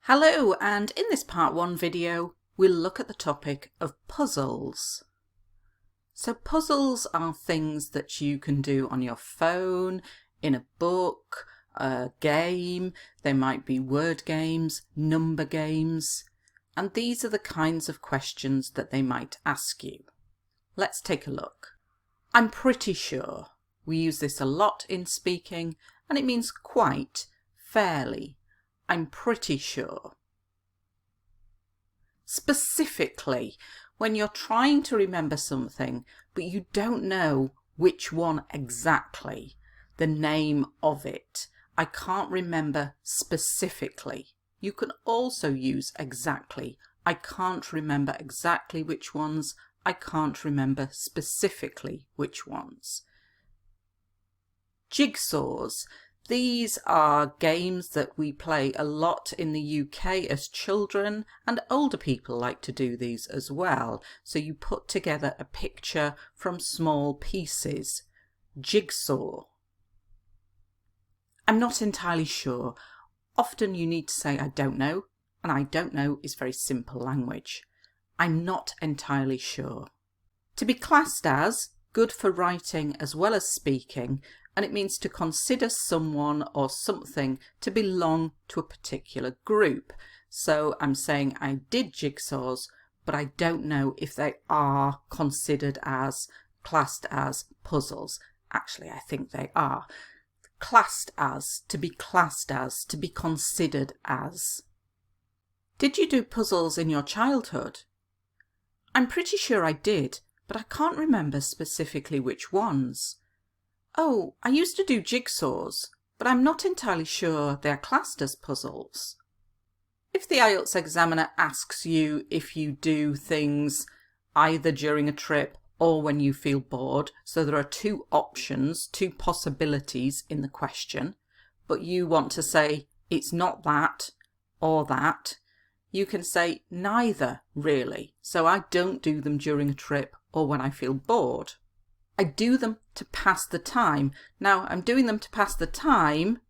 Hello, and in this part 1 video we'll look at the topic of puzzles. So puzzles are things that you can do on your phone, in a book, a game. They might be word games, number games, and these are the kinds of questions that they might ask you. Let's take a look. I'm pretty sure. We use this a lot in speaking and it means quite, fairly. I'm pretty sure. Specifically, when you're trying to remember something, but you don't know which one exactly, the name of it. I can't remember specifically. You can also use exactly. I can't remember exactly which ones. I can't remember specifically which ones. Jigsaws. These are games that we play a lot in the UK as children, and older people like to do these as well. So you put together a picture from small pieces. Jigsaw. I'm not entirely sure. Often you need to say I don't know, and I don't know is very simple language. I'm not entirely sure. To be classed as, good for writing as well as speaking, and it means to consider someone or something to belong to a particular group. So I'm saying I did jigsaws, but I don't know if they are considered as, classed as puzzles. Actually, I think they are. Classed as, to be considered as. Did you do puzzles in your childhood? I'm pretty sure I did, but I can't remember specifically which ones. Oh, I used to do jigsaws, but I'm not entirely sure they're classed as puzzles. If the IELTS examiner asks you if you do things either during a trip or when you feel bored, so there are two options, two possibilities in the question, but you want to say it's not that or that, you can say neither really. So I don't do them during a trip or when I feel bored. I do them to pass the time. Now, I'm doing them to pass the time,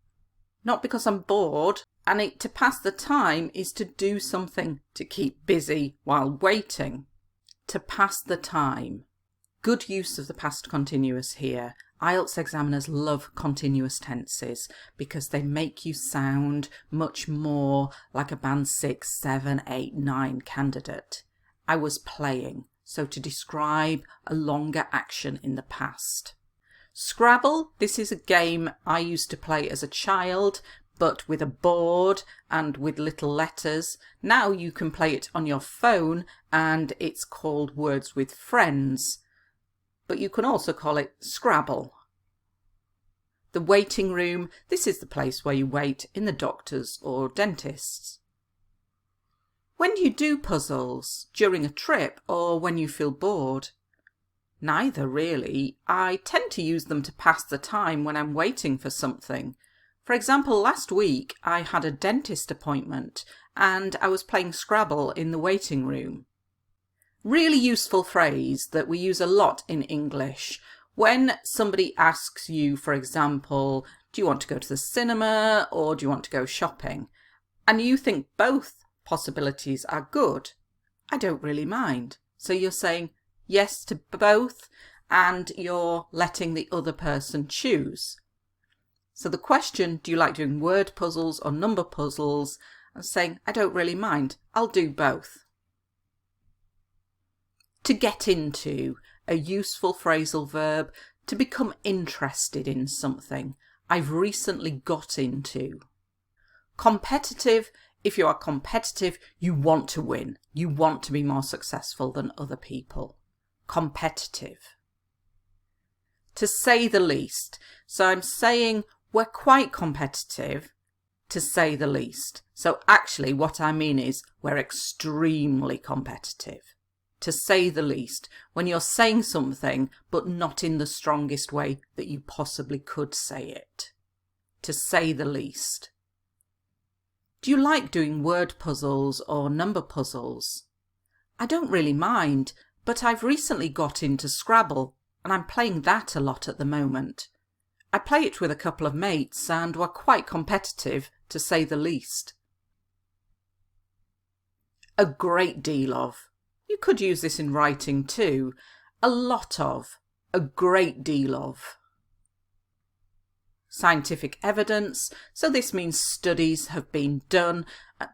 not because I'm bored, and to pass the time is to do something to keep busy while waiting. To pass the time. Good use of the past continuous here. IELTS examiners love continuous tenses because they make you sound much more like a band 6, 7, 8, 9 candidate. I was playing. So to describe a longer action in the past. Scrabble, this is a game I used to play as a child, but with a board and with little letters. Now you can play it on your phone and it's called Words with Friends, but you can also call it Scrabble. The waiting room, this is the place where you wait in the doctor's or dentist's. When do you do puzzles? During a trip or when you feel bored? Neither really. I tend to use them to pass the time when I'm waiting for something. For example, last week I had a dentist appointment and I was playing Scrabble in the waiting room. Really useful phrase that we use a lot in English. When somebody asks you, for example, do you want to go to the cinema or do you want to go shopping? And you think both possibilities are good. I don't really mind. So you're saying yes to both and you're letting the other person choose. So the question, do you like doing word puzzles or number puzzles? I'm saying I don't really mind. I'll do both. To get into, a useful phrasal verb, to become interested in something. I've recently got into. Competitive. If you are competitive, you want to win. You want to be more successful than other people. Competitive. To say the least. So I'm saying we're quite competitive, to say the least. So actually what I mean is we're extremely competitive. To say the least. When you're saying something, but not in the strongest way that you possibly could say it. To say the least. Do you like doing word puzzles or number puzzles? I don't really mind, but I've recently got into Scrabble and I'm playing that a lot at the moment. I play it with a couple of mates and we're quite competitive, to say the least. A great deal of. You could use this in writing too. A lot of. A great deal of. Scientific evidence, so this means studies have been done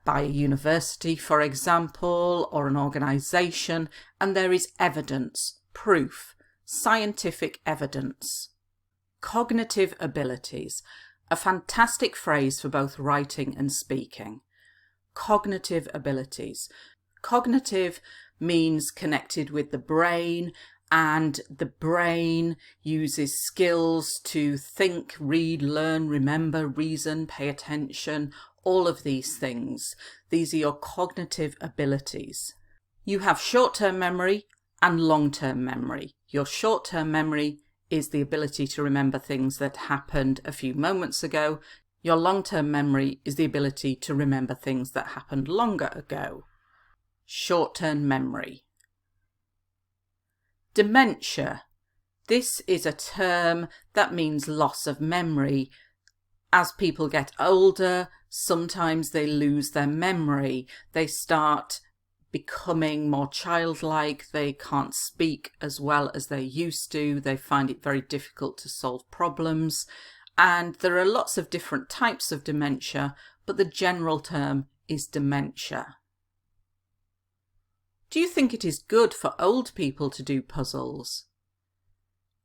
by a university, for example, or an organisation, and there is evidence, proof, scientific evidence. Cognitive abilities, a fantastic phrase for both writing and speaking. Cognitive abilities. Cognitive means connected with the brain, and the brain uses skills to think, read, learn, remember, reason, pay attention, all of these things. These are your cognitive abilities. You have short-term memory and long-term memory. Your short-term memory is the ability to remember things that happened a few moments ago. Your long-term memory is the ability to remember things that happened longer ago. Short-term memory. Dementia. This is a term that means loss of memory. As people get older, sometimes they lose their memory. They start becoming more childlike. They can't speak as well as they used to. They find it very difficult to solve problems. And there are lots of different types of dementia, but the general term is dementia. Do you think it is good for old people to do puzzles?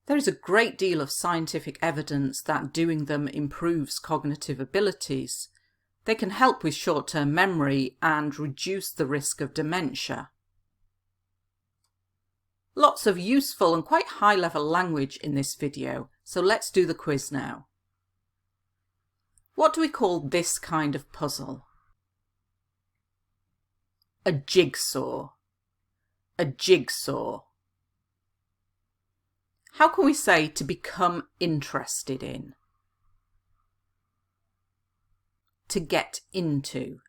There is a great deal of scientific evidence that doing them improves cognitive abilities. They can help with short-term memory and reduce the risk of dementia. Lots of useful and quite high-level language in this video, so let's do the quiz now. What do we call this kind of puzzle? A jigsaw. A jigsaw. How can we say to become interested in? To get into.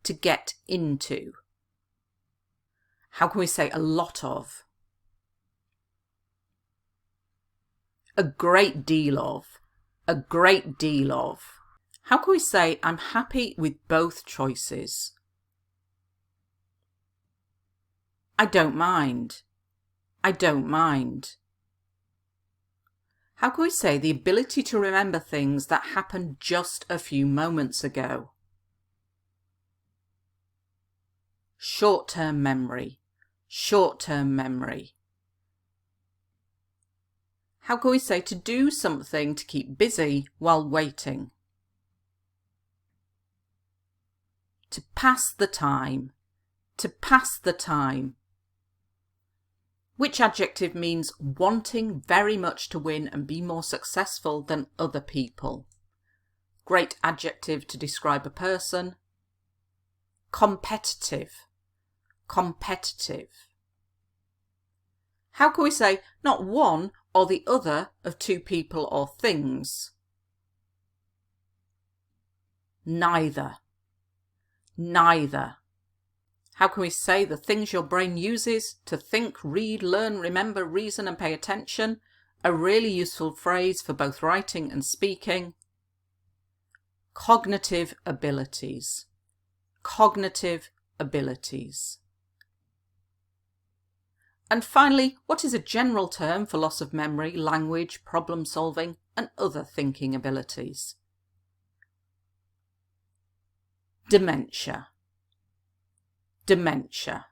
To get into. How can we say a lot of? A great deal of. A great deal of. How can we say I'm happy with both choices? I don't mind. I don't mind. How can we say the ability to remember things that happened just a few moments ago? Short-term memory. Short-term memory. How can we say to do something to keep busy while waiting? To pass the time. To pass the time. Which adjective means wanting very much to win and be more successful than other people? Great adjective to describe a person. Competitive. Competitive. How can we say not one or the other of two people or things? Neither. Neither. How can we say the things your brain uses to think, read, learn, remember, reason and pay attention? A really useful phrase for both writing and speaking. Cognitive abilities. Cognitive abilities. And finally, what is a general term for loss of memory, language, problem solving and other thinking abilities? Dementia. Dementia.